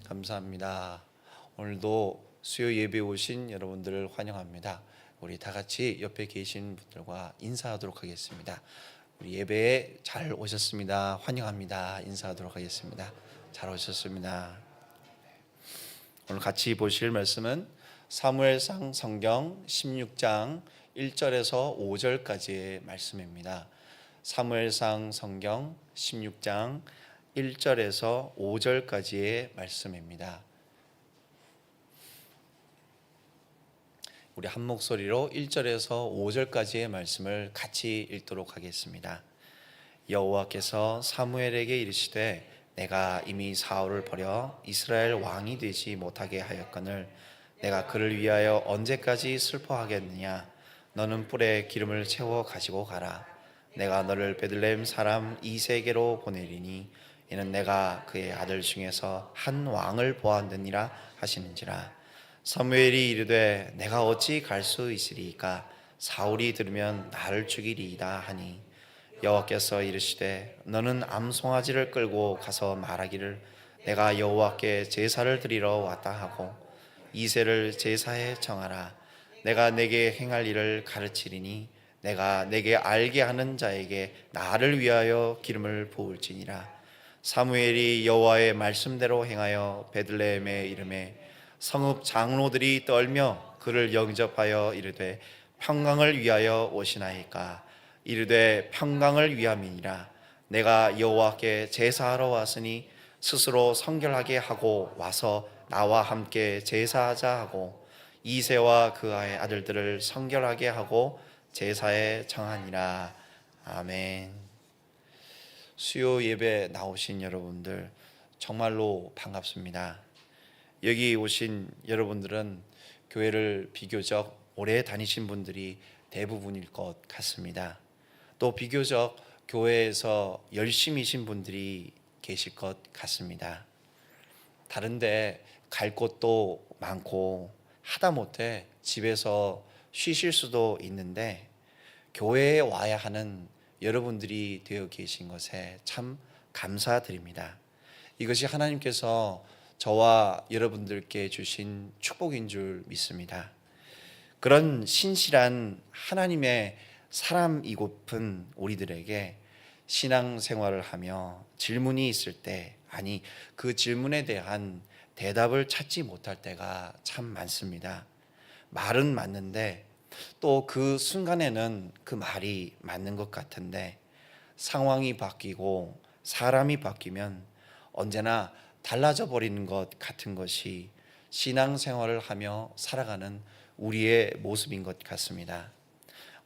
감사합니다. 오늘도 수요 예배 오신 여러분들을 환영합니다. 우리 다 같이 옆에 계신 분들과 인사하도록 하겠습니다. 우리 예배에 잘 오셨습니다. 환영합니다. 인사하도록 하겠습니다. 잘 오셨습니다. 오늘 같이 보실 말씀은 사무엘상 성경 16장 1절에서 5절까지의 말씀입니다. 사무엘상 성경 16장 1절에서 5절까지의 말씀입니다. 우리 한 목소리로 1절에서 5절까지의 말씀을 같이 읽도록 하겠습니다. 여호와께서 사무엘에게 이르시되 내가 이미 사울을 버려 이스라엘 왕이 되지 못하게 하였거늘 내가 그를 위하여 언제까지 슬퍼하겠느냐. 너는 뿔에 기름을 채워 가지고 가라. 내가 너를 베들레헴 사람 이새에게로 보내리니 이는 내가 그의 아들 중에서 한 왕을 보았느니라 하시는지라. 사무엘이 이르되 내가 어찌 갈 수 있으리이까. 사울이 들으면 나를 죽이리이다 하니 여호와께서 이르시되 너는 암송아지를 끌고 가서 말하기를 내가 여호와께 제사를 드리러 왔다 하고 이새를 제사에 정하라. 내가 내게 행할 일을 가르치리니 내가 내게 알게 하는 자에게 나를 위하여 기름을 부을지니라. 사무엘이 여호와의 말씀대로 행하여 베들레헴에 이르매 성읍 장로들이 떨며 그를 영접하여 이르되 평강을 위하여 오시나이까. 이르되 평강을 위함이니라. 내가 여호와께 제사하러 왔으니 스스로 성결하게 하고 와서 나와 함께 제사하자 하고 이새와 그의 아들들을 성결하게 하고 제사에 정하니라. 아멘. 수요 예배 나오신 여러분들 정말로 반갑습니다. 여기 오신 여러분들은 교회를 비교적 오래 다니신 분들이 대부분일 것 같습니다. 또 비교적 교회에서 열심히신 분들이 계실 것 같습니다. 다른데 갈 곳도 많고 하다못해 집에서 쉬실 수도 있는데 교회에 와야 하는 여러분들이 되어 계신 것에 참 감사드립니다. 이것이 하나님께서 저와 여러분들께 주신 축복인 줄 믿습니다. 그런 신실한 하나님의 사람이고픈 우리들에게 신앙생활을 하며 질문이 있을 때, 아니 그 질문에 대한 대답을 찾지 못할 때가 참 많습니다. 말은 맞는데 또 그 순간에는 그 말이 맞는 것 같은데 상황이 바뀌고 사람이 바뀌면 언제나 달라져 버리는 것 같은 것이 신앙생활을 하며 살아가는 우리의 모습인 것 같습니다.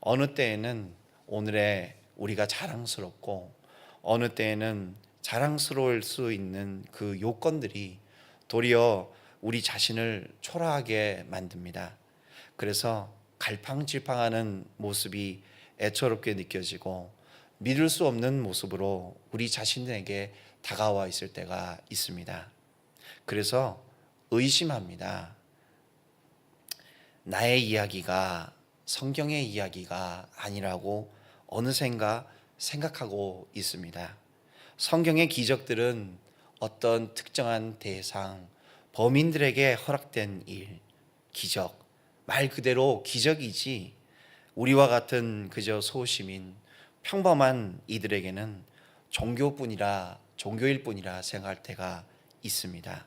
어느 때에는 오늘의 우리가 자랑스럽고 어느 때에는 자랑스러울 수 있는 그 요건들이 도리어 우리 자신을 초라하게 만듭니다. 그래서 갈팡질팡하는 모습이 애처롭게 느껴지고 믿을 수 없는 모습으로 우리 자신에게 다가와 있을 때가 있습니다. 그래서 의심합니다. 나의 이야기가 성경의 이야기가 아니라고 어느샌가 생각하고 있습니다. 성경의 기적들은 어떤 특정한 대상, 범인들에게 허락된 일, 기적, 말 그대로 기적이지 우리와 같은 그저 소시민, 평범한 이들에게는 종교일 뿐이라 생각할 때가 있습니다.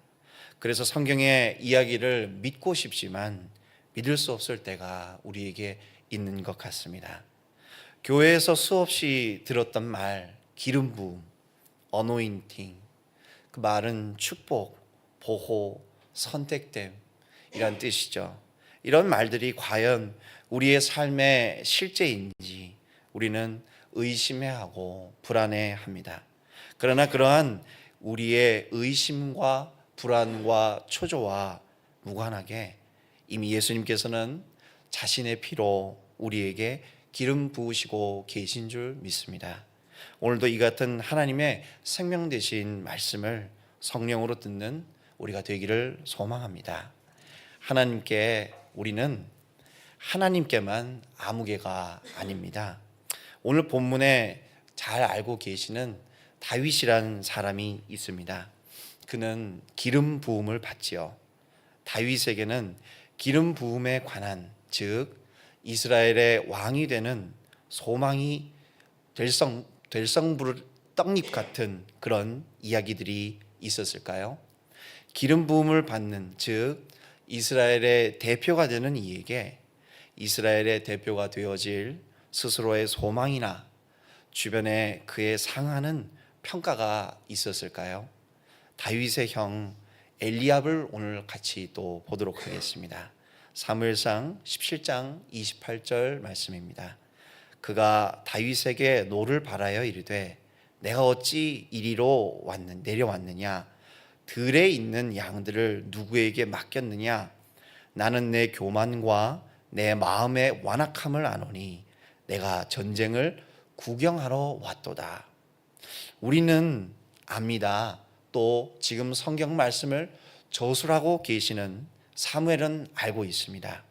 그래서 성경의 이야기를 믿고 싶지만 믿을 수 없을 때가 우리에게 있는 것 같습니다. 교회에서 수없이 들었던 말, 기름 부음, 어노인팅, 그 말은 축복, 보호, 선택됨 이란 뜻이죠. 이런 말들이 과연 우리의 삶의 실제인지 우리는 의심해하고 불안해합니다. 그러나 그러한 우리의 의심과 불안과 초조와 무관하게 이미 예수님께서는 자신의 피로 우리에게 기름 부으시고 계신 줄 믿습니다. 오늘도 이 같은 하나님의 생명 되신 말씀을 성령으로 듣는 우리가 되기를 소망합니다. 우리는 하나님께만 아무개가 아닙니다. 오늘 본문에 잘 알고 계시는 다윗이라는 사람이 있습니다. 그는 기름 부음을 받지요. 다윗에게는 기름 부음에 관한, 즉 이스라엘의 왕이 되는 소망이 될 성부를 떡잎 같은 그런 이야기들이 있었을까요? 기름 부음을 받는, 즉 이스라엘의 대표가 되는 이에게 이스라엘의 대표가 되어질 스스로의 소망이나 주변에 그에 상하는 평가가 있었을까요? 다윗의 형 엘리압을 오늘 같이 또 보도록 하겠습니다. 사무엘상 17장 28절 말씀입니다. 그가 다윗에게 노를 바라여 이르되 내가 어찌 이리로 내려왔느냐? 들에 있는 양들을 누구에게 맡겼느냐? 나는 내 교만과 내 마음의 완악함을 아노니 내가 전쟁을 구경하러 왔도다. 우리는 압니다. 또 지금 성경 말씀을 저술하고 계시는 사무엘은 알고 있습니다.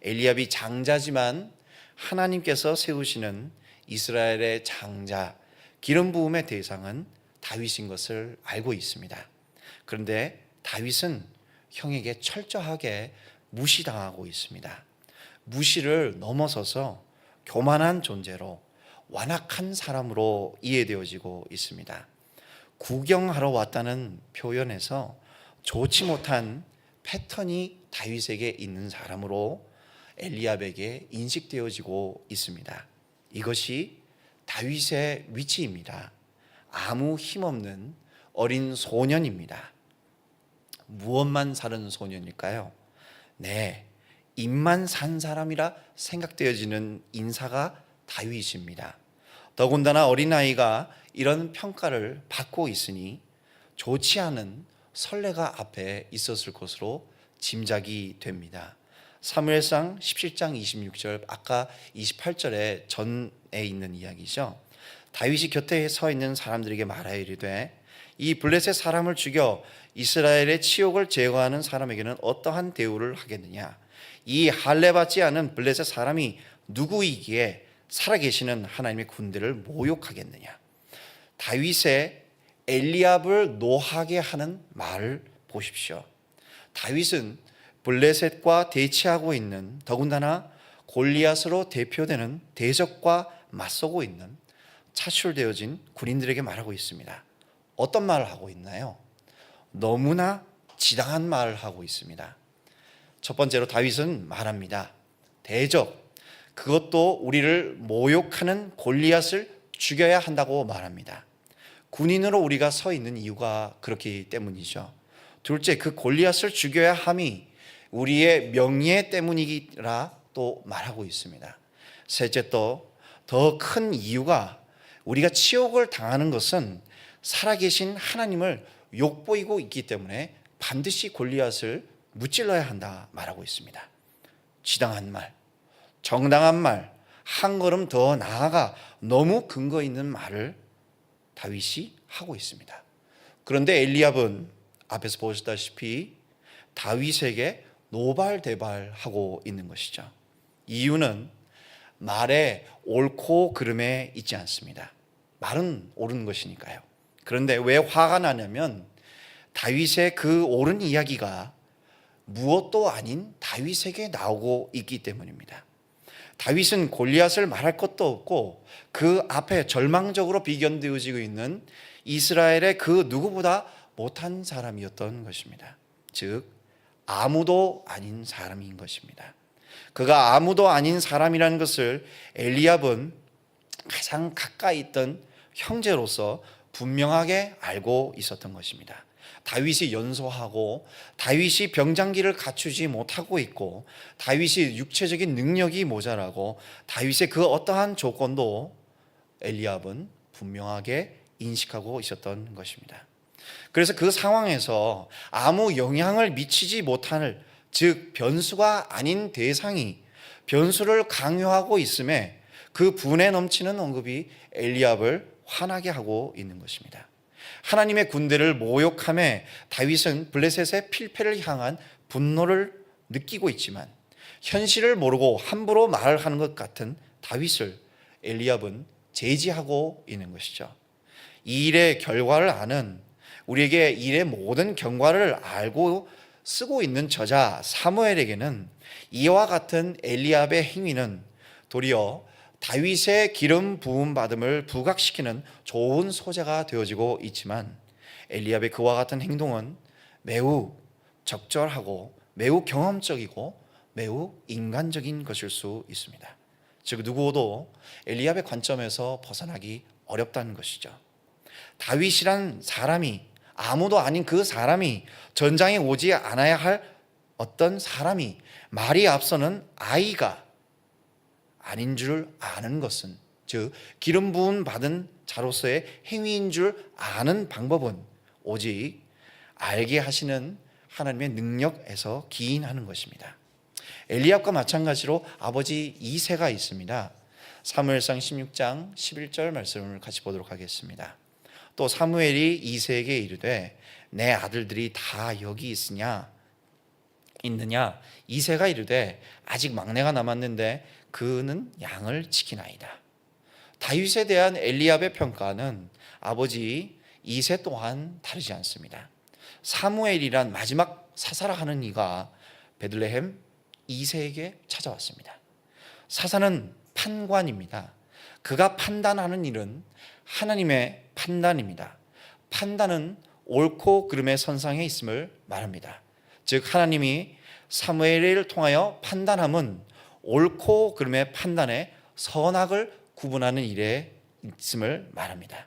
엘리압이 장자지만 하나님께서 세우시는 이스라엘의 장자, 기름 부음의 대상은 다윗인 것을 알고 있습니다. 그런데 다윗은 형에게 철저하게 무시당하고 있습니다. 무시를 넘어서서 교만한 존재로, 완악한 사람으로 이해되어지고 있습니다. 구경하러 왔다는 표현에서 좋지 못한 패턴이 다윗에게 있는 사람으로 엘리압에게 인식되어지고 있습니다. 이것이 다윗의 위치입니다. 아무 힘없는 어린 소년입니다. 무엇만 사는 소년일까요? 네, 입만 산 사람이라 생각되어지는 인사가 다윗입니다. 더군다나 어린아이가 이런 평가를 받고 있으니 좋지 않은 선례가 앞에 있었을 것으로 짐작이 됩니다. 사무엘상 17장 26절, 아까 28절에 전에 있는 이야기죠. 다윗이 곁에 서 있는 사람들에게 말하여 이르되 이 블레셋 사람을 죽여 이스라엘의 치욕을 제거하는 사람에게는 어떠한 대우를 하겠느냐? 이 할례받지 않은 블레셋 사람이 누구이기에 살아계시는 하나님의 군대를 모욕하겠느냐? 다윗의 엘리압을 노하게 하는 말을 보십시오. 다윗은 블레셋과 대치하고 있는, 더군다나 골리앗으로 대표되는 대적과 맞서고 있는 차출되어진 군인들에게 말하고 있습니다. 어떤 말을 하고 있나요? 너무나 지당한 말을 하고 있습니다. 첫 번째로 다윗은 말합니다. 대적, 그것도 우리를 모욕하는 골리앗을 죽여야 한다고 말합니다. 군인으로 우리가 서 있는 이유가 그렇기 때문이죠. 둘째, 그 골리앗을 죽여야 함이 우리의 명예 때문이라 또 말하고 있습니다. 셋째, 또 더 큰 이유가 우리가 치욕을 당하는 것은 살아계신 하나님을 욕보이고 있기 때문에 반드시 골리앗을 무찔러야 한다 말하고 있습니다. 지당한 말, 정당한 말, 한 걸음 더 나아가 너무 근거 있는 말을 다윗이 하고 있습니다. 그런데 엘리압은 앞에서 보셨다시피 다윗에게 노발대발하고 있는 것이죠. 이유는 말에 옳고 그름에 있지 않습니다. 말은 옳은 것이니까요. 그런데 왜 화가 나냐면 다윗의 그 옳은 이야기가 무엇도 아닌 다윗에게 나오고 있기 때문입니다. 다윗은 골리앗을 말할 것도 없고 그 앞에 절망적으로 비견되어지고 있는 이스라엘의 그 누구보다 못한 사람이었던 것입니다. 즉 아무도 아닌 사람인 것입니다. 그가 아무도 아닌 사람이라는 것을 엘리압은 가장 가까이 있던 형제로서 분명하게 알고 있었던 것입니다. 다윗이 연소하고 다윗이 병장기를 갖추지 못하고 있고 다윗이 육체적인 능력이 모자라고 다윗의 그 어떠한 조건도 엘리압은 분명하게 인식하고 있었던 것입니다. 그래서 그 상황에서 아무 영향을 미치지 못할, 즉 변수가 아닌 대상이 변수를 강요하고 있음에 그 분에 넘치는 언급이 엘리압을 화나게 하고 있는 것입니다. 하나님의 군대를 모욕함에 다윗은 블레셋의 필패를 향한 분노를 느끼고 있지만 현실을 모르고 함부로 말을 하는 것 같은 다윗을 엘리압은 제지하고 있는 것이죠. 이 일의 결과를 아는 우리에게 일의 모든 경과를 알고 쓰고 있는 저자 사무엘에게는 이와 같은 엘리압의 행위는 도리어 다윗의 기름 부음 받음을 부각시키는 좋은 소재가 되어지고 있지만, 엘리압의 그와 같은 행동은 매우 적절하고 매우 경험적이고 매우 인간적인 것일 수 있습니다. 즉 누구도 엘리압의 관점에서 벗어나기 어렵다는 것이죠. 다윗이란 사람이, 아무도 아닌 그 사람이, 전장에 오지 않아야 할 어떤 사람이 말이 앞서는 아이가 아닌 줄 아는 것은, 즉 기름 부음 받은 자로서의 행위인 줄 아는 방법은 오직 알게 하시는 하나님의 능력에서 기인하는 것입니다. 엘리압과 마찬가지로 아버지 이새가 있습니다. 사무엘상 16장 11절 말씀을 같이 보도록 하겠습니다. 또 사무엘이 이새에게 이르되 내 아들들이 다 여기 있느냐? 이새가 이르되 아직 막내가 남았는데 그는 양을 지키나이다. 다윗에 대한 엘리압의 평가는 아버지 이새 또한 다르지 않습니다. 사무엘이란 마지막 사사라 하는 이가 베들레헴 이새에게 찾아왔습니다. 사사는 판관입니다. 그가 판단하는 일은 하나님의 판단입니다. 판단은 옳고 그름의 선상에 있음을 말합니다. 즉 하나님이 사무엘을 통하여 판단함은 옳고 그름의 판단에 선악을 구분하는 일에 있음을 말합니다.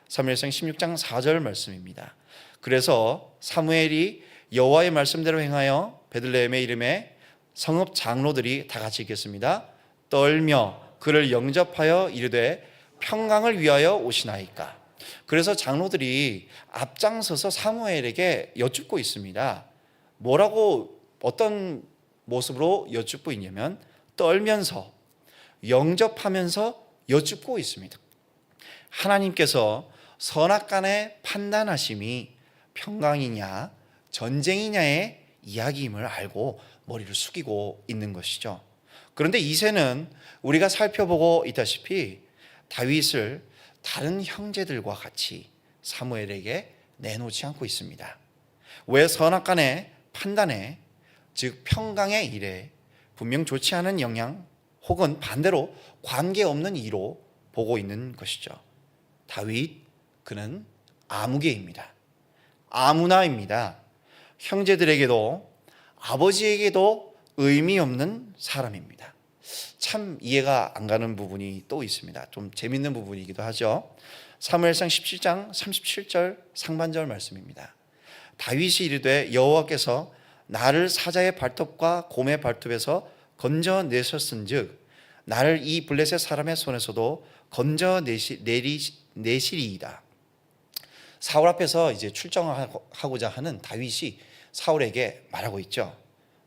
사무엘상 16장 4절 말씀입니다. 그래서 사무엘이 여호와의 말씀대로 행하여 베들레헴의 이름에 성읍 장로들이 다 같이 읽겠습니다. 떨며 그를 영접하여 이르되 평강을 위하여 오시나이까. 그래서 장로들이 앞장서서 사무엘에게 여쭙고 있습니다. 뭐라고, 어떤 모습으로 여쭙고 있냐면 떨면서 영접하면서 여쭙고 있습니다. 하나님께서 선악간의 판단하심이 평강이냐 전쟁이냐의 이야기임을 알고 머리를 숙이고 있는 것이죠. 그런데 이새는 우리가 살펴보고 있다시피 다윗을 다른 형제들과 같이 사무엘에게 내놓지 않고 있습니다. 왜? 선악간의 판단에, 즉 평강의 일에 분명 좋지 않은 영향 혹은 반대로 관계없는 이로 보고 있는 것이죠. 다윗, 그는 아무개입니다. 아무나입니다. 형제들에게도 아버지에게도 의미 없는 사람입니다. 참 이해가 안 가는 부분이 또 있습니다. 좀 재밌는 부분이기도 하죠. 사무엘상 17장 37절 상반절 말씀입니다. 다윗이 이르되 여호와께서 나를 사자의 발톱과 곰의 발톱에서 건져내셨은즉 나를 이 블레셋 사람의 손에서도 건져내시리이다. 사울 앞에서 이제 출정하고자 하는 다윗이 사울에게 말하고 있죠.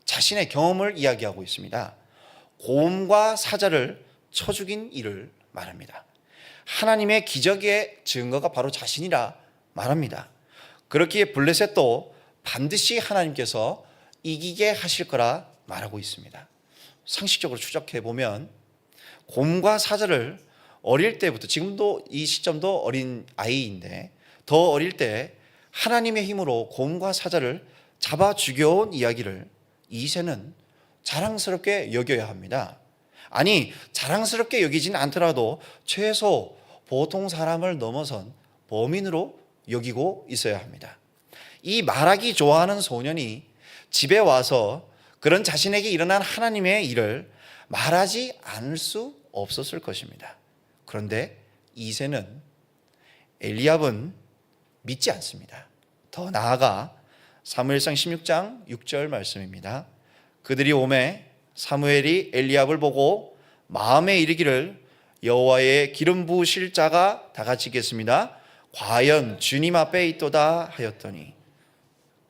자신의 경험을 이야기하고 있습니다. 곰과 사자를 쳐 죽인 일을 말합니다. 하나님의 기적의 증거가 바로 자신이라 말합니다. 그렇기에 블레셋도 반드시 하나님께서 이기게 하실 거라 말하고 있습니다. 상식적으로 추적해 보면 곰과 사자를 어릴 때부터, 지금도 이 시점도 어린 아이인데 더 어릴 때 하나님의 힘으로 곰과 사자를 잡아 죽여온 이야기를 이새는 자랑스럽게 여겨야 합니다. 아니, 자랑스럽게 여기진 않더라도 최소 보통 사람을 넘어선 범인으로 여기고 있어야 합니다. 이 말하기 좋아하는 소년이 집에 와서 그런 자신에게 일어난 하나님의 일을 말하지 않을 수 없었을 것입니다. 그런데 이새는, 엘리압은 믿지 않습니다. 더 나아가 사무엘상 16장 6절 말씀입니다. 그들이 오매 사무엘이 엘리압을 보고 마음에 이르기를 여호와의 기름 부으실 자가 다 같이 읽겠습니다. 과연 주님 앞에 있도다 하였더니,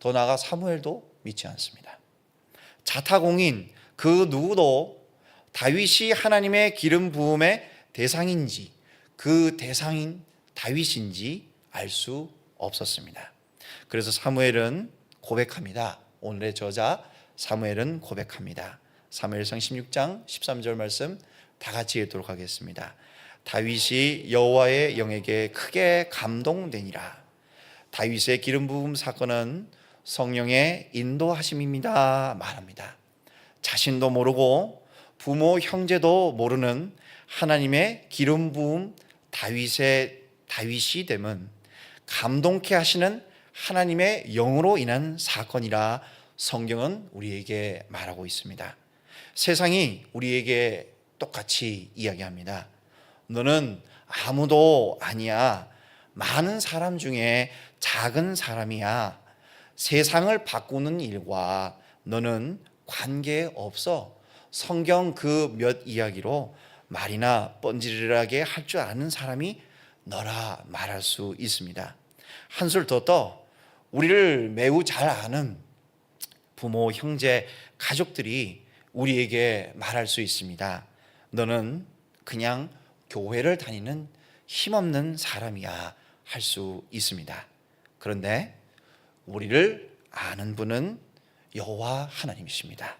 더 나아가 사무엘도 믿지 않습니다. 자타공인 그 누구도 다윗이 하나님의 기름 부음의 대상인지 그 대상인 다윗인지 알 수 없었습니다. 그래서 사무엘은 고백합니다. 오늘의 저자 사무엘은 고백합니다. 사무엘상 16장 13절 말씀 다 같이 읽도록 하겠습니다. 다윗이 여호와의 영에게 크게 감동되니라. 다윗의 기름 부음 사건은 성령의 인도하심입니다 말합니다. 자신도 모르고 부모 형제도 모르는 하나님의 기름 부음 다윗이 됨은 감동케 하시는 하나님의 영으로 인한 사건이라 성경은 우리에게 말하고 있습니다. 세상이 우리에게 똑같이 이야기합니다. 너는 아무도 아니야. 많은 사람 중에 작은 사람이야. 세상을 바꾸는 일과 너는 관계없어. 성경 그 몇 이야기로 말이나 뻔질하게 할 줄 아는 사람이 너라 말할 수 있습니다. 한술 더 떠 우리를 매우 잘 아는 부모, 형제, 가족들이 우리에게 말할 수 있습니다. 너는 그냥 교회를 다니는 힘없는 사람이야 할 수 있습니다. 그런데 우리를 아는 분은 여호와 하나님이십니다.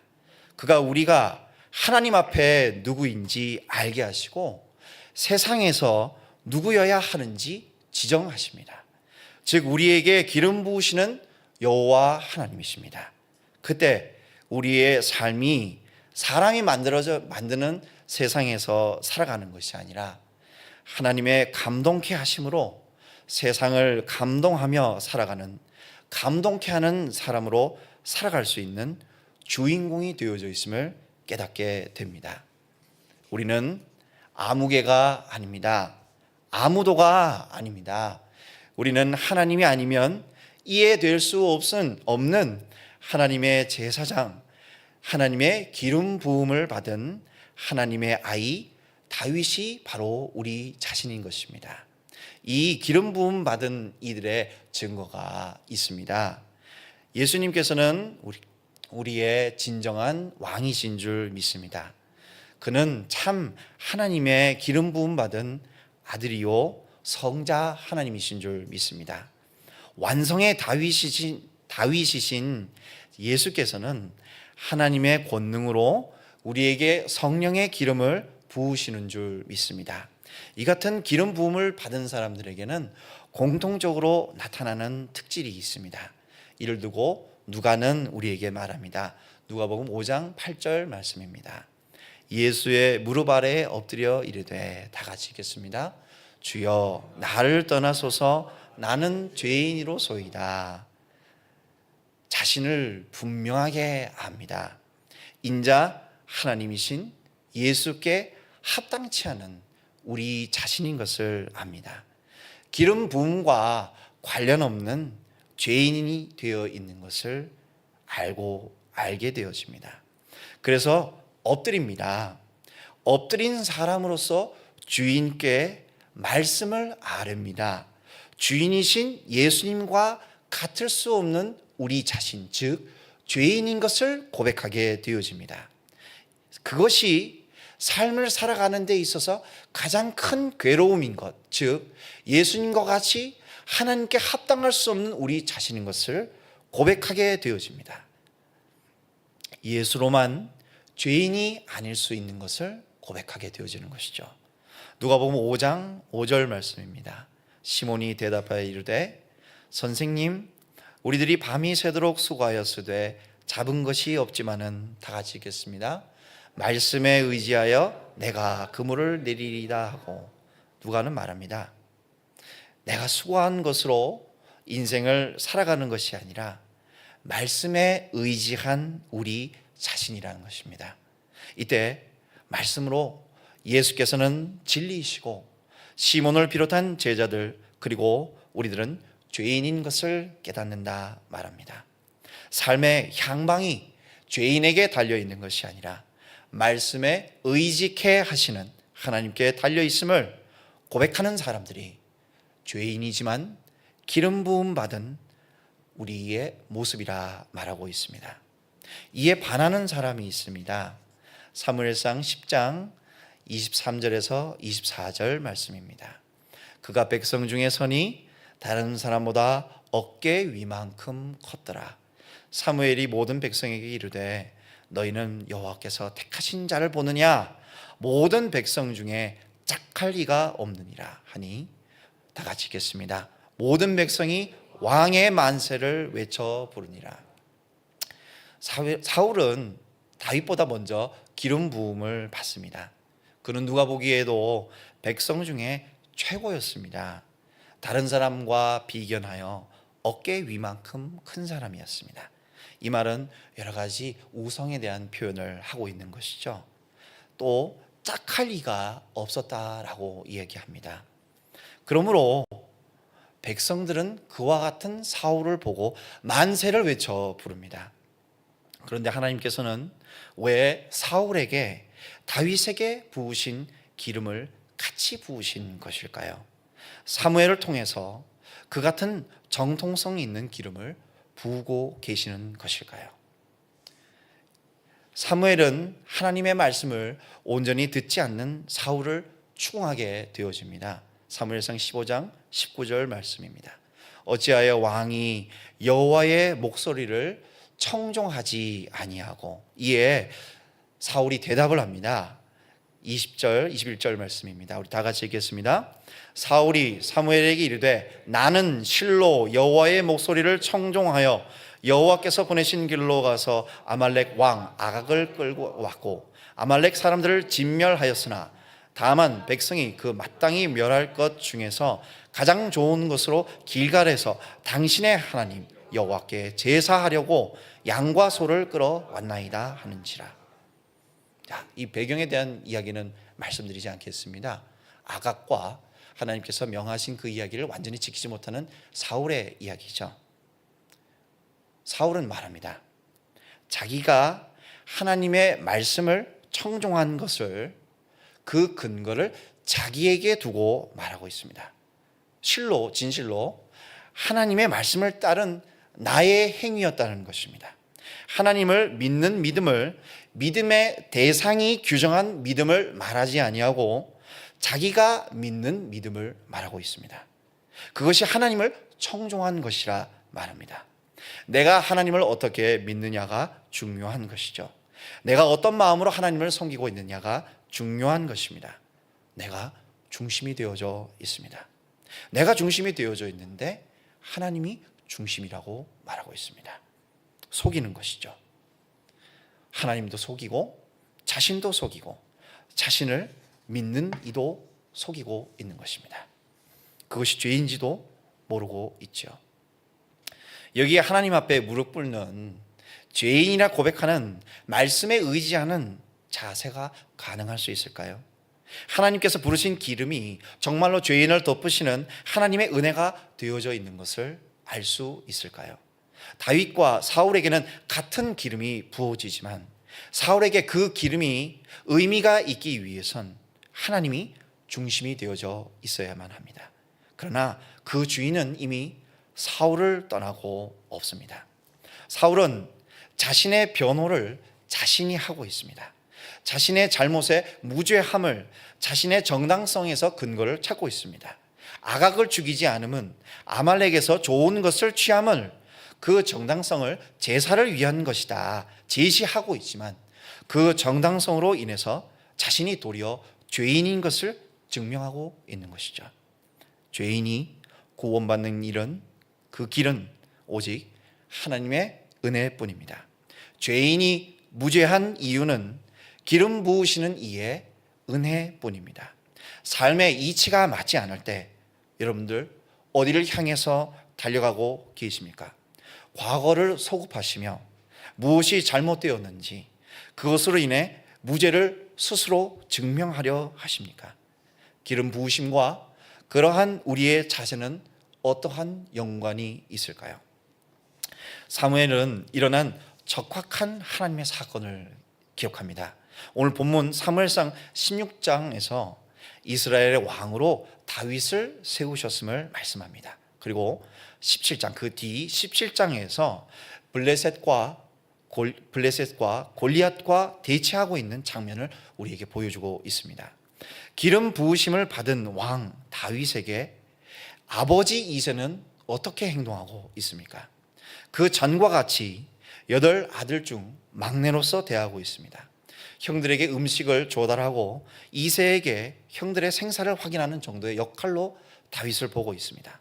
그가 우리가 하나님 앞에 누구인지 알게 하시고 세상에서 누구여야 하는지 지정하십니다. 즉 우리에게 기름 부으시는 여호와 하나님이십니다. 그때 우리의 삶이 사람이 만드는 세상에서 살아가는 것이 아니라 하나님의 감동케 하심으로 세상을 감동하며 살아가는, 감동케 하는 사람으로 살아갈 수 있는 주인공이 되어져 있음을 깨닫게 됩니다. 우리는 아무개가 아닙니다. 아무도가 아닙니다. 우리는 하나님이 아니면 이해될 수 없는 하나님의 제사장, 하나님의 기름 부음을 받은 하나님의 아이 다윗이 바로 우리 자신인 것입니다. 이 기름 부음 받은 이들의 증거가 있습니다. 예수님께서는 우리의 진정한 왕이신 줄 믿습니다. 그는 참 하나님의 기름 부음 받은 아들이요 성자 하나님이신 줄 믿습니다. 완성의 다윗이신 예수께서는 하나님의 권능으로 우리에게 성령의 기름을 부으시는 줄 믿습니다. 이 같은 기름 부음을 받은 사람들에게는 공통적으로 나타나는 특질이 있습니다. 이를 두고 누가는 우리에게 말합니다. 누가복음 5장 8절 말씀입니다. 예수의 무릎 아래에 엎드려 이르되, 다 같이 읽겠습니다. 주여 나를 떠나소서, 나는 죄인이로소이다. 자신을 분명하게 압니다. 인자 하나님이신 예수께 합당치 않은 우리 자신인 것을 압니다. 기름 부음과 관련 없는 죄인이 되어 있는 것을 알게 되어집니다. 그래서 엎드립니다. 엎드린 사람으로서 주인께 말씀을 아뢰입니다. 주인이신 예수님과 같을 수 없는 우리 자신, 즉 죄인인 것을 고백하게 되어집니다. 그것이 삶을 살아가는 데 있어서 가장 큰 괴로움인 것, 즉 예수님과 같이 하나님께 합당할 수 없는 우리 자신인 것을 고백하게 되어집니다. 예수로만 죄인이 아닐 수 있는 것을 고백하게 되어지는 것이죠. 누가복음 5장 5절 말씀입니다. 시몬이 대답하여 이르되, 선생님, 우리들이 밤이 새도록 수고하였으되 잡은 것이 없지만은, 다 같이 읽겠습니다. 말씀에 의지하여 내가 그물을 내리리다 하고, 누가는 말합니다. 내가 수고한 것으로 인생을 살아가는 것이 아니라 말씀에 의지한 우리 자신이라는 것입니다. 이때 말씀으로 예수께서는 진리이시고 시몬을 비롯한 제자들 그리고 우리들은 죄인인 것을 깨닫는다 말합니다. 삶의 향방이 죄인에게 달려있는 것이 아니라 말씀에 의지케 하시는 하나님께 달려있음을 고백하는 사람들이 죄인이지만 기름 부음 받은 우리의 모습이라 말하고 있습니다. 이에 반하는 사람이 있습니다. 사무엘상 10장 23절에서 24절 말씀입니다. 그가 백성 중에 선이 다른 사람보다 어깨 위만큼 컸더라. 사무엘이 모든 백성에게 이르되, 너희는 여호와께서 택하신 자를 보느냐? 모든 백성 중에 짝할 리가 없느니라 하니, 다 같이 읽겠습니다. 모든 백성이 왕의 만세를 외쳐 부르니라. 사울은 다윗보다 먼저 기름 부음을 받습니다. 그는 누가 보기에도 백성 중에 최고였습니다. 다른 사람과 비견하여 어깨 위만큼 큰 사람이었습니다. 이 말은 여러 가지 우성에 대한 표현을 하고 있는 것이죠. 또 짝할 리가 없었다라고 이야기합니다. 그러므로 백성들은 그와 같은 사울을 보고 만세를 외쳐 부릅니다. 그런데 하나님께서는 왜 사울에게 다윗에게 부으신 기름을 같이 부으신 것일까요? 사무엘을 통해서 그 같은 정통성이 있는 기름을 부으고 계시는 것일까요? 사무엘은 하나님의 말씀을 온전히 듣지 않는 사울을 추궁하게 되어집니다. 사무엘상 15장 19절 말씀입니다. 어찌하여 왕이 여호와의 목소리를 청종하지 아니하고, 이에 사울이 대답을 합니다. 20절 21절 말씀입니다. 우리 다 같이 읽겠습니다. 사울이 사무엘에게 이르되 나는 실로 여호와의 목소리를 청종하여 여호와께서 보내신 길로 가서 아말렉 왕 아각을 끌고 왔고 아말렉 사람들을 진멸하였으나 다만 백성이 그 마땅히 멸할 것 중에서 가장 좋은 것으로 길갈에서 당신의 하나님 여호와께 제사하려고 양과 소를 끌어왔나이다 하는지라. 자, 이 배경에 대한 이야기는 말씀드리지 않겠습니다. 아각과 하나님께서 명하신 그 이야기를 완전히 지키지 못하는 사울의 이야기죠. 사울은 말합니다. 자기가 하나님의 말씀을 청종한 것을, 그 근거를 자기에게 두고 말하고 있습니다. 실로, 진실로 하나님의 말씀을 따른 나의 행위였다는 것입니다. 하나님을 믿는 믿음을, 믿음의 대상이 규정한 믿음을 말하지 아니하고 자기가 믿는 믿음을 말하고 있습니다. 그것이 하나님을 청종한 것이라 말합니다. 내가 하나님을 어떻게 믿느냐가 중요한 것이죠. 내가 어떤 마음으로 하나님을 섬기고 있느냐가 중요한 것입니다. 내가 중심이 되어져 있습니다. 내가 중심이 되어져 있는데 하나님이 중심이라고 말하고 있습니다. 속이는 것이죠. 하나님도 속이고 자신도 속이고 자신을 믿는 이도 속이고 있는 것입니다. 그것이 죄인지도 모르고 있죠. 여기에 하나님 앞에 무릎 꿇는, 죄인이라 고백하는, 말씀에 의지하는 자세가 가능할 수 있을까요? 하나님께서 부르신 기름이 정말로 죄인을 덮으시는 하나님의 은혜가 되어져 있는 것을 알 수 있을까요? 다윗과 사울에게는 같은 기름이 부어지지만 사울에게 그 기름이 의미가 있기 위해선 하나님이 중심이 되어져 있어야만 합니다. 그러나 그 주인은 이미 사울을 떠나고 없습니다. 사울은 자신의 변호를 자신이 하고 있습니다. 자신의 잘못의 무죄함을 자신의 정당성에서 근거를 찾고 있습니다. 아각을 죽이지 않음은 아말렉에서 좋은 것을 취함을, 그 정당성을 제사를 위한 것이다 제시하고 있지만 그 정당성으로 인해서 자신이 도리어 죄인인 것을 증명하고 있는 것이죠. 죄인이 구원받는 일은, 그 길은 오직 하나님의 은혜뿐입니다. 죄인이 무죄한 이유는 기름 부으시는 이의 은혜뿐입니다. 삶의 이치가 맞지 않을 때 여러분들 어디를 향해서 달려가고 계십니까? 과거를 소급하시며 무엇이 잘못되었는지 그것으로 인해 무죄를 스스로 증명하려 하십니까? 기름 부으심과 그러한 우리의 자세는 어떠한 연관이 있을까요? 사무엘은 일어난 적확한 하나님의 사건을 기억합니다. 오늘 본문 사무엘상 16장에서 이스라엘의 왕으로 다윗을 세우셨음을 말씀합니다. 그리고 17장, 그 뒤 17장에서 블레셋과 골리앗과 대치하고 있는 장면을 우리에게 보여주고 있습니다. 기름 부으심을 받은 왕 다윗에게 아버지 이새는 어떻게 행동하고 있습니까? 그 전과 같이 8 아들 중 막내로서 대하고 있습니다. 형들에게 음식을 조달하고 이새에게 형들의 생사를 확인하는 정도의 역할로 다윗을 보고 있습니다.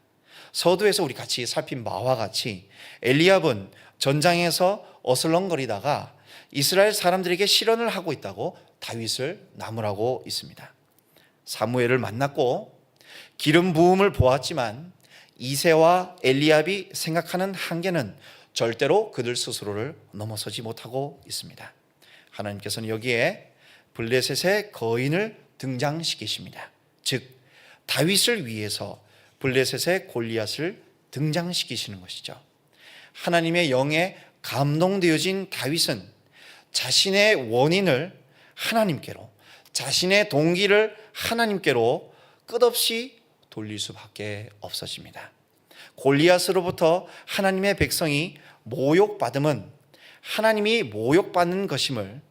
서두에서 우리 같이 살핀 바와 같이 엘리압은 전장에서 어슬렁거리다가 이스라엘 사람들에게 실언을 하고 있다고 다윗을 나무라고 있습니다. 사무엘을 만났고 기름 부음을 보았지만 이새와 엘리압이 생각하는 한계는 절대로 그들 스스로를 넘어서지 못하고 있습니다. 하나님께서는 여기에 블레셋의 거인을 등장시키십니다. 즉 다윗을 위해서 블레셋의 골리앗을 등장시키시는 것이죠. 하나님의 영에 감동되어진 다윗은 자신의 원인을 하나님께로, 자신의 동기를 하나님께로 끝없이 돌릴 수밖에 없어집니다. 골리앗으로부터 하나님의 백성이 모욕받음은 하나님이 모욕받는 것임을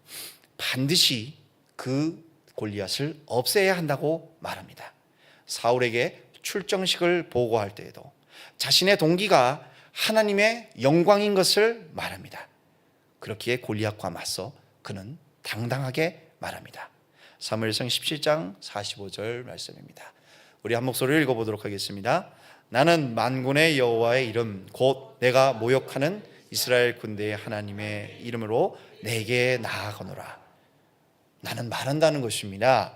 반드시 그 골리앗을 없애야 한다고 말합니다. 사울에게 출정식을 보고할 때에도 자신의 동기가 하나님의 영광인 것을 말합니다. 그렇기에 골리앗과 맞서 그는 당당하게 말합니다. 사무엘상 17장 45절 말씀입니다. 우리 한 목소리를 읽어보도록 하겠습니다. 나는 만군의 여호와의 이름 곧 내가 모욕하는 이스라엘 군대의 하나님의 이름으로 내게 나아가노라. 나는 말한다는 것입니다.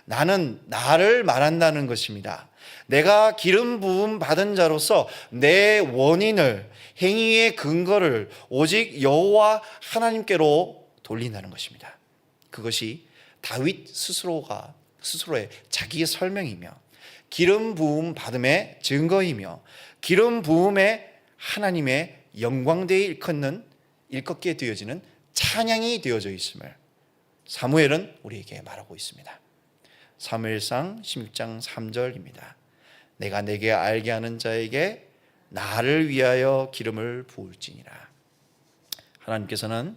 나는 나를 말한다는 것입니다. 내가 기름 부음 받은 자로서 내 원인을, 행위의 근거를 오직 여호와 하나님께로 돌린다는 것입니다. 그것이 다윗 스스로의 자기 설명이며 기름 부음 받음의 증거이며 기름 부음에 하나님의 영광되이 일컫게 되어지는 찬양이 되어져 있음을 사무엘은 우리에게 말하고 있습니다. 사무엘상 16장 3절입니다. 내가 내게 알게 하는 자에게 나를 위하여 기름을 부을지니라. 하나님께서는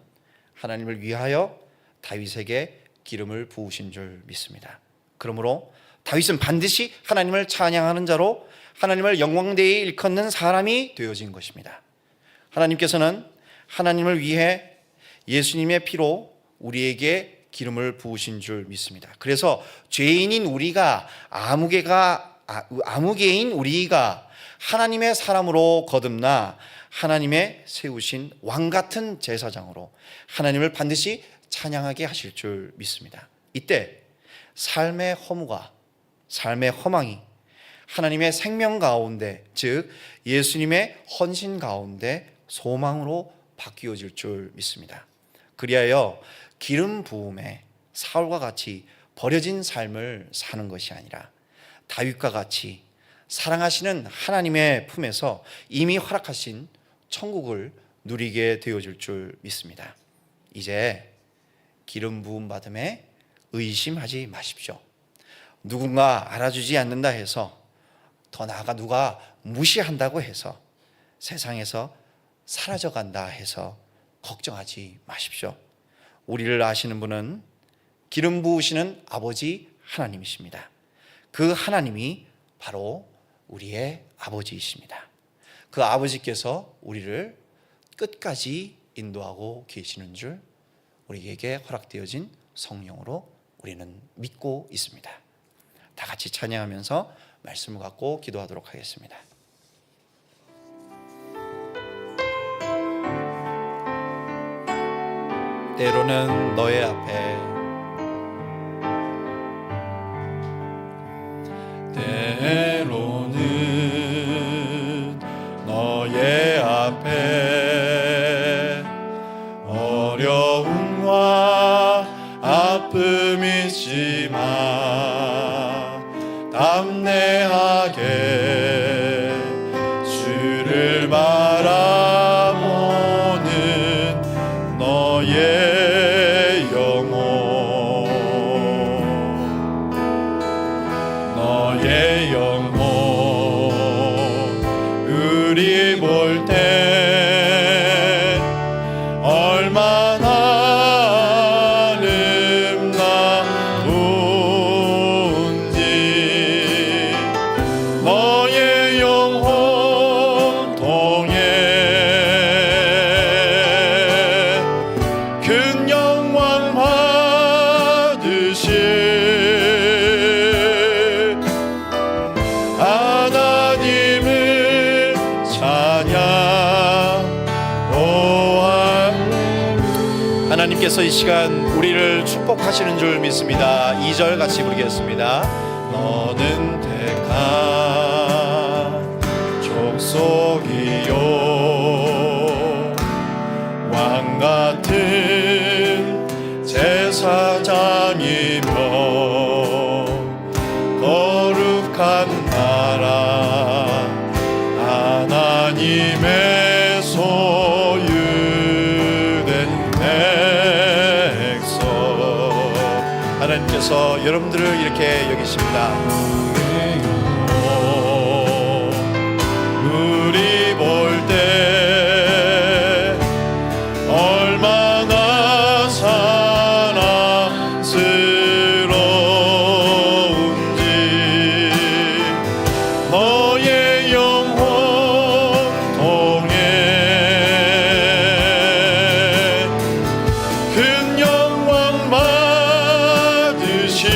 하나님을 위하여 다윗에게 기름을 부으신 줄 믿습니다. 그러므로 다윗은 반드시 하나님을 찬양하는 자로 하나님을 영광되이 일컫는 사람이 되어진 것입니다. 하나님께서는 하나님을 위해 예수님의 피로 우리에게 기름을 부으신 줄 믿습니다. 그래서 죄인인 우리가 아무개인 우리가 하나님의 사람으로 거듭나 하나님의 세우신 왕 같은 제사장으로 하나님을 반드시 찬양하게 하실 줄 믿습니다. 이때 삶의 허무가, 삶의 허망이 하나님의 생명 가운데, 즉 예수님의 헌신 가운데 소망으로 바뀌어질 줄 믿습니다. 그리하여 기름 부음에 사울과 같이 버려진 삶을 사는 것이 아니라 다윗과 같이 사랑하시는 하나님의 품에서 이미 허락하신 천국을 누리게 되어질 줄 믿습니다. 이제 기름 부음 받음에 의심하지 마십시오. 누군가 알아주지 않는다 해서, 더 나아가 누가 무시한다고 해서 세상에서 사라져간다 해서 걱정하지 마십시오. 우리를 아시는 분은 기름 부으시는 아버지 하나님이십니다. 그 하나님이 바로 우리의 아버지이십니다. 그 아버지께서 우리를 끝까지 인도하고 계시는 줄 우리에게 허락되어진 성령으로 우리는 믿고 있습니다. 다 같이 찬양하면서 말씀을 갖고 기도하도록 하겠습니다. 때로는 너의 앞에, 때로는 너의 앞에 어려움과 아픔이 있지만 담대하게 주를 바라보는 너의 영혼, 너의 영혼 우리 볼 때 얼마나 아름다운 하나님께서 이 시간 우리를 축복하시는 줄 믿습니다. 2절 같이 부르겠습니다. 너는 택한 족속이요 왕같은 제사장이며 거룩한 나라 하나님의 소유된 백성. 하나님께서 여러분들을 이렇게 여기십니다. 우리 볼 때 얼마나 사랑스러운지 너의 영혼 통해 큰 영광 받으신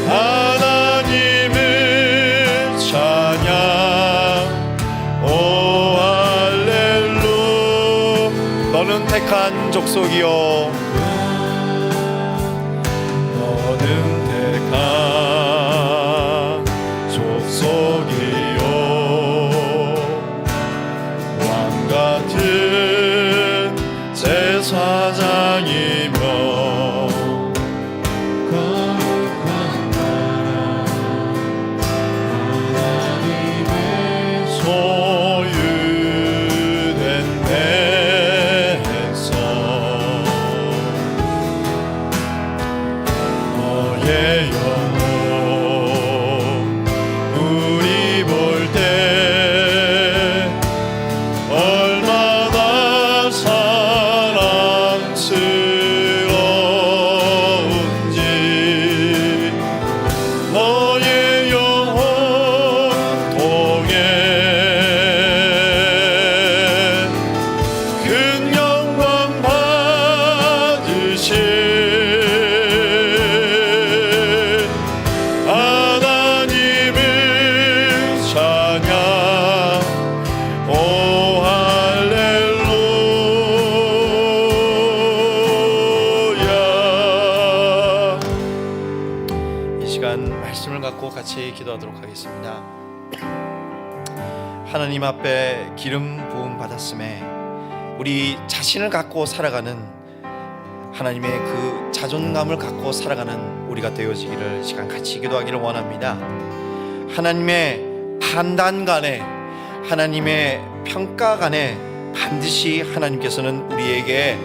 하나님을 찬양. 오 할렐루. 너는 택한 족속이요 너는 택한 족속이요 왕같은 제사장이며 거룩한 나라 하나님의 소유된 백성. 너의 영혼 우리 볼 때 얼마나 사랑스러운지 너의 영혼 통해 큰 영광 받으신 하나님을 찬양. 오 할렐루야. 이 시간 말씀을 갖고 같이 기도하도록 하겠습니다. 하나님 앞에 기름 부음 받았음에 우리 자신을 갖고 살아가는 하나님의 그 자존감을 갖고 살아가는 우리가 되어지기를 이 시간 같이 기도하기를 원합니다. 하나님의 판단간에 하나님의 평가간에 반드시 하나님께서는 우리에게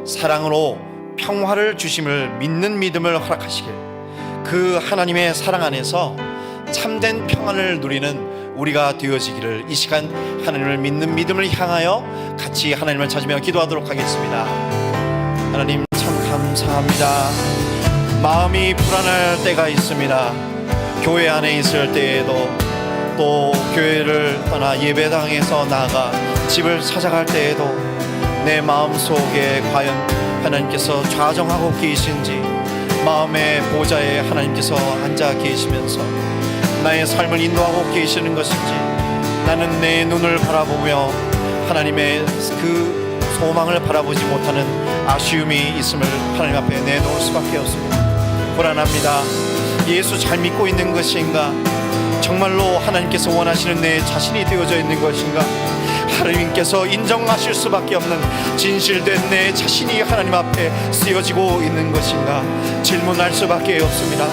사랑으로 평화를 주심을 믿는 믿음을 허락하시길, 그 하나님의 사랑 안에서 참된 평안을 누리는 우리가 되어지기를 이 시간 하나님을 믿는 믿음을 향하여 같이 하나님을 찾으며 기도하도록 하겠습니다. 하나님 참 감사합니다. 마음이 불안할 때가 있습니다. 교회 안에 있을 때에도 또 교회를 떠나 예배당에서 나아가 집을 찾아갈 때에도 내 마음속에 과연 하나님께서 좌정하고 계신지, 마음의 보좌에 하나님께서 앉아 계시면서 나의 삶을 인도하고 계시는 것인지, 나는 내 눈을 바라보며 하나님의 그 소망을 바라보지 못하는 아쉬움이 있음을 하나님 앞에 내놓을 수밖에 없습니다. 불안합니다. 예수 잘 믿고 있는 것인가? 정말로 하나님께서 원하시는 내 자신이 되어져 있는 것인가? 하나님께서 인정하실 수밖에 없는 진실된 내 자신이 하나님 앞에 쓰여지고 있는 것인가? 질문할 수밖에 없습니다.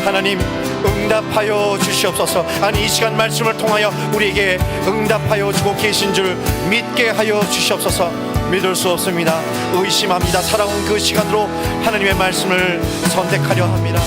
하나님 응답하여 주시옵소서. 아니 이 시간 말씀을 통하여 우리에게 응답하여 주고 계신 줄 믿게 하여 주시옵소서. 믿을 수 없습니다. 의심합니다. 살아온 그 시간으로 하나님의 말씀을 선택하려 합니다.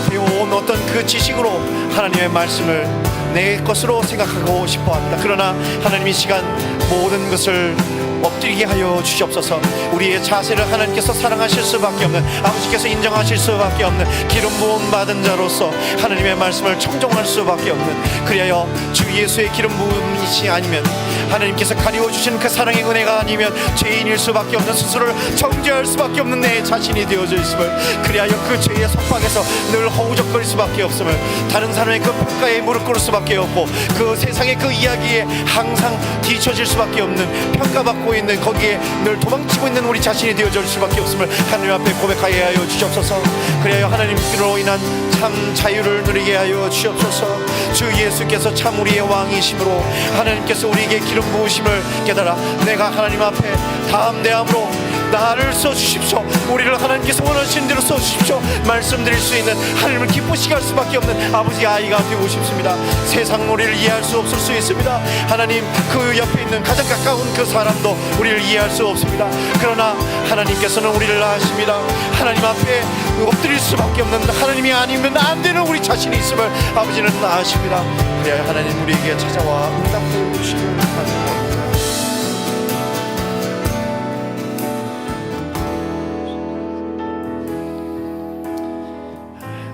배워온 어떤 그 지식으로 하나님의 말씀을 내 것으로 생각하고 싶어 합니다. 그러나 하나님 이 시간 모든 것을 엎드리게 하여 주시옵소서. 우리의 자세를 하나님께서 사랑하실 수밖에 없는, 아버지께서 인정하실 수밖에 없는 기름 부음 받은 자로서 하나님의 말씀을 청종할 수밖에 없는, 그리하여 주 예수의 기름 부음이시 아니면 하나님께서 가리워 주신 그 사랑의 은혜가 아니면 죄인일 수밖에 없는, 스스로를 정죄할 수밖에 없는 내 자신이 되어져 있음을, 그리하여 그 죄의 속박에서 늘 허우적거릴 수밖에 없음을, 다른 사람의 그 평가에 무릎 꿇을 수밖에 없고 그 세상의 그 이야기에 항상 뒤처질 수밖에 없는, 평가받고 있는 거기에 늘 도망치고 있는 우리 자신이 되어질 수밖에 없음을 하나님 앞에 고백하게 하여 주시옵소서. 그리하여 하나님께로 인한 참 자유를 누리게 하여 주시옵소서. 주 예수께서 참 우리의 왕이심으로 하나님께서 우리에게 기름 부으심을 깨달아 내가 하나님 앞에 담대함으로 나를 써주십시오, 우리를 하나님께서 원하시는 대로 써주십시오 말씀드릴 수 있는, 하나님을 기쁘시게 할 수밖에 없는 아버지 아이가 되고 싶습니다. 세상 우리를 이해할 수 없을 수 있습니다. 하나님, 그 옆에 있는 가장 가까운 그 사람도 우리를 이해할 수 없습니다. 그러나 하나님께서는 우리를 아십니다. 하나님 앞에 엎드릴 수밖에 없는, 하나님이 아니면 안 되는 우리 자신이 있음을 아버지는 아십니다. 그래야 하나님 우리에게 찾아와 응답해 주시길 바랍니다.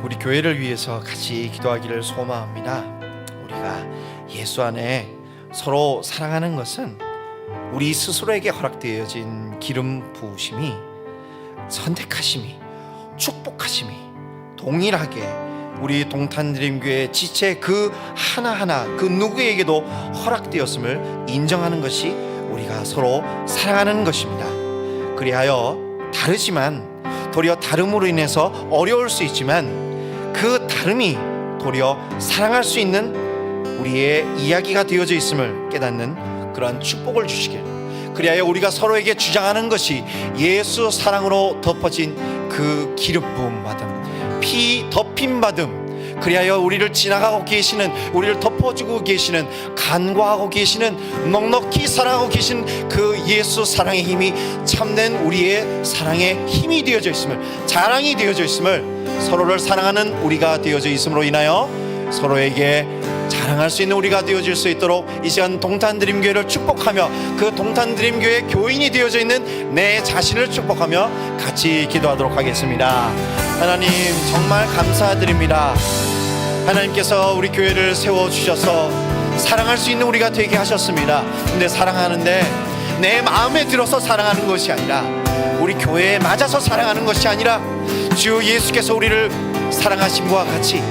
우리 교회를 위해서 같이 기도하기를 소망합니다. 우리가 예수 안에 서로 사랑하는 것은 우리 스스로에게 허락되어진 기름 부으심이, 선택하심이, 축복하심이 동일하게 우리 동탄드림교회 지체 그 하나하나 그 누구에게도 허락되었음을 인정하는 것이 우리가 서로 사랑하는 것입니다. 그리하여 다르지만, 도리어 다름으로 인해서 어려울 수 있지만 그 다름이 도리어 사랑할 수 있는 우리의 이야기가 되어져 있음을 깨닫는 그러한 축복을 주시길, 그리하여 우리가 서로에게 주장하는 것이 예수 사랑으로 덮어진 그 기름 부음 받음, 피 덮임 받음, 그리하여 우리를 지나가고 계시는, 우리를 덮어주고 계시는, 간과하고 계시는, 넉넉히 사랑하고 계신 그 예수 사랑의 힘이 참된 우리의 사랑의 힘이 되어져 있음을, 자랑이 되어져 있음을, 서로를 사랑하는 우리가 되어져 있음으로 인하여 서로에게 자랑할 수 있는 우리가 되어질 수 있도록 이 시간 동탄드림교회를 축복하며 그 동탄드림교회 교인이 되어져 있는 내 자신을 축복하며 같이 기도하도록 하겠습니다. 하나님, 정말 감사드립니다. 하나님께서 우리 교회를 세워주셔서 사랑할 수 있는 우리가 되게 하셨습니다. 근데 사랑하는데 내 마음에 들어서 사랑하는 것이 아니라, 우리 교회에 맞아서 사랑하는 것이 아니라, 주 예수께서 우리를 사랑하심과 같이,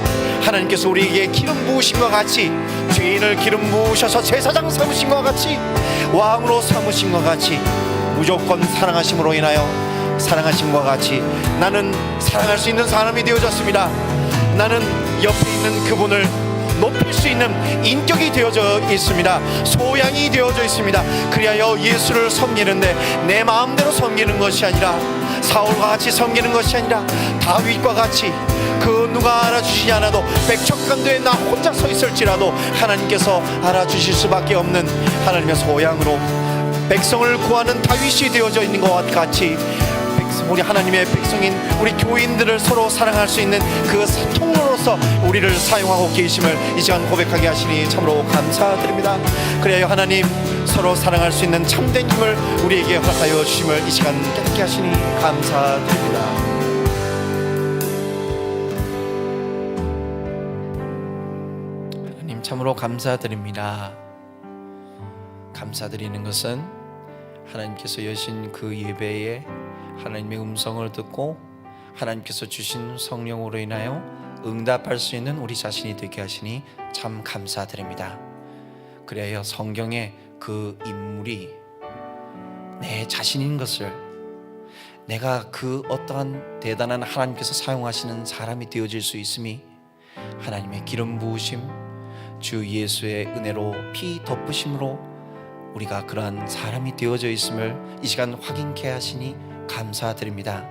하나님께서 우리에게 기름 부으심과 같이, 죄인을 기름 부으셔서 제사장 삼으심과 같이, 왕으로 삼으심과 같이, 무조건 사랑하심으로 인하여 사랑하심과 같이 나는 사랑할 수 있는 사람이 되어졌습니다. 나는 옆에 있는 그분을 높일 수 있는 인격이 되어져 있습니다. 소양이 되어져 있습니다. 그리하여 예수를 섬기는데 내 마음대로 섬기는 것이 아니라, 사울과 같이 섬기는 것이 아니라, 다윗과 같이 그 누가 알아주시지 않아도 백척간도에 나 혼자 서 있을지라도 하나님께서 알아주실 수밖에 없는 하나님의 소양으로 백성을 구하는 다윗이 되어져 있는 것 같이, 우리 하나님의 백성인 우리 교인들을 서로 사랑할 수 있는 그 통로로서 우리를 사용하고 계심을 이 시간 고백하게 하시니 참으로 감사드립니다. 그래야 하나님, 서로 사랑할 수 있는 참된 힘을 우리에게 허락하여 주심을 이 시간 깨닫게 하시니 감사드립니다. 하나님, 참으로 감사드립니다. 감사드리는 것은 하나님께서 여신 그 예배에 하나님의 음성을 듣고 하나님께서 주신 성령으로 인하여 응답할 수 있는 우리 자신이 되게 하시니 참 감사드립니다. 그래야 성경의 그 인물이 내 자신인 것을, 내가 그 어떠한 대단한 하나님께서 사용하시는 사람이 되어질 수 있음이 하나님의 기름 부으심, 주 예수의 은혜로 피 덮으심으로 우리가 그러한 사람이 되어져 있음을 이 시간 확인케 하시니 감사드립니다.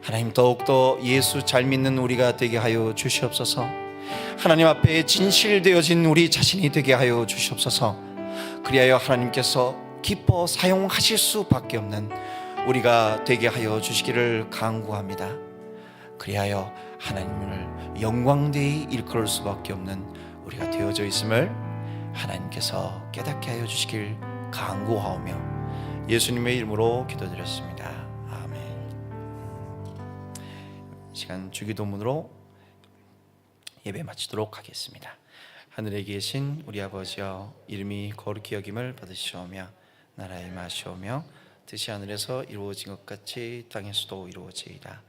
하나님, 더욱더 예수 잘 믿는 우리가 되게 하여 주시옵소서. 하나님 앞에 진실되어진 우리 자신이 되게 하여 주시옵소서. 그리하여 하나님께서 기뻐 사용하실 수밖에 없는 우리가 되게 하여 주시기를 간구합니다. 그리하여 하나님을 영광되이 일컬을 수밖에 없는 우리가 되어져 있음을 하나님께서 깨닫게 하여 주시길 간구하오며 예수님의 이름으로 기도드렸습니다. 아멘. 시간 주기도문으로 예배 마치도록 하겠습니다. 하늘에 계신 우리 아버지여, 이름이 거룩히 여김을 받으시오며 나라의 마시오며 뜻이 하늘에서 이루어진 것 같이 땅에서도 이루어지이다.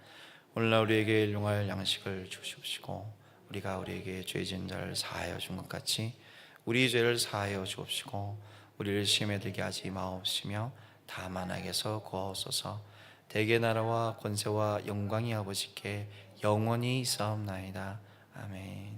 오늘날 우리에게 일용할 양식을 주시옵시고, 우리가 우리에게 죄 지은 자를 사하여 준 것 같이 우리 죄를 사하여 주옵시고, 우리를 시험에 들게 하지 마옵시며 다만 악에서 구하옵소서. 대개 나라와 권세와 영광이 아버지께 영원히 있사옵나이다. 아멘.